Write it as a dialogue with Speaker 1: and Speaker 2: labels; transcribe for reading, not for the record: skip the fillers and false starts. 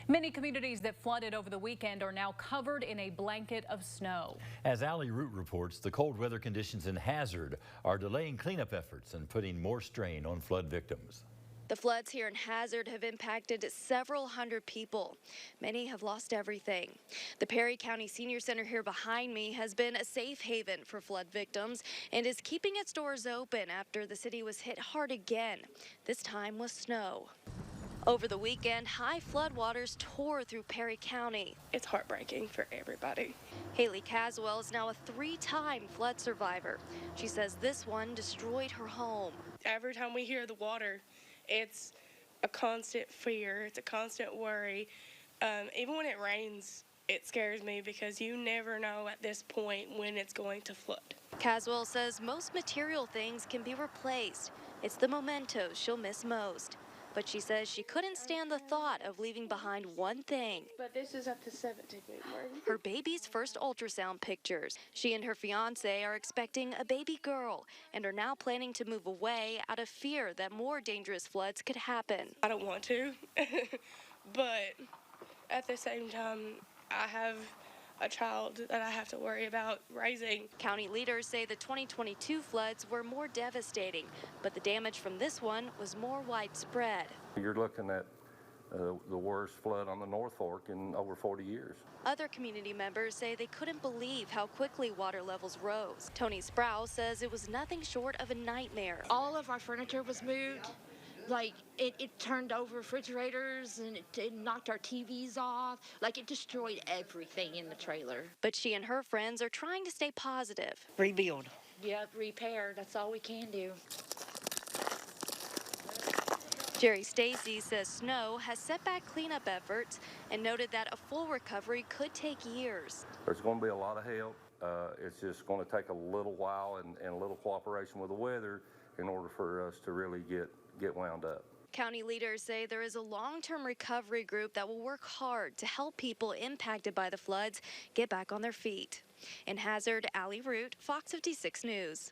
Speaker 1: Many communities that flooded over the weekend are now covered in a blanket of snow.
Speaker 2: As Allie Root reports, the cold weather conditions in Hazard are delaying cleanup efforts and putting more strain on flood victims.
Speaker 3: The floods here in Hazard have impacted several hundred people. Many have lost everything. The Perry County Senior Center here behind me has been a safe haven for flood victims and is keeping its doors open after the city was hit hard again, this time with snow. Over the weekend, high floodwaters tore through Perry County.
Speaker 4: It's heartbreaking for everybody.
Speaker 3: Haley Caswell is now a three-time flood survivor. She says this one destroyed her home.
Speaker 4: Every time we hear the water, it's a constant fear. It's a constant worry. Even when it rains, it scares me because you never know at this point when it's going to flood.
Speaker 3: Caswell says most material things can be replaced. It's the mementos she'll miss most. But she says she couldn't stand the thought of leaving behind one thing.
Speaker 4: But this is up to 17 more.
Speaker 3: Her baby's first ultrasound pictures. She and her fiance are expecting a baby girl and are now planning to move away out of fear that more dangerous floods could happen.
Speaker 4: I don't want to, but at the same time, I have a child that I have to worry about raising.
Speaker 3: County leaders say the 2022 floods were more devastating, but the damage from this one was more widespread.
Speaker 5: You're looking at the worst flood on the North Fork in over 40 years.
Speaker 3: Other community members say they couldn't believe how quickly water levels rose. Tony Sproul says it was nothing short of a nightmare.
Speaker 6: All of our furniture was moved. Like, it turned over refrigerators and it knocked our TVs off. Like, it destroyed everything in the trailer.
Speaker 3: But she and her friends are trying to stay positive.
Speaker 6: Rebuild. Yep, repair. That's all we can do.
Speaker 3: Jerry Stacy says snow has set back cleanup efforts and noted that a full recovery could take years.
Speaker 5: There's going to be a lot of help. It's just going to take a little while and a little cooperation with the weather in order for us to really get wound up.
Speaker 3: County leaders say there is a long-term recovery group that will work hard to help people impacted by the floods get back on their feet. In Hazard, Allie Root, Fox 56 News.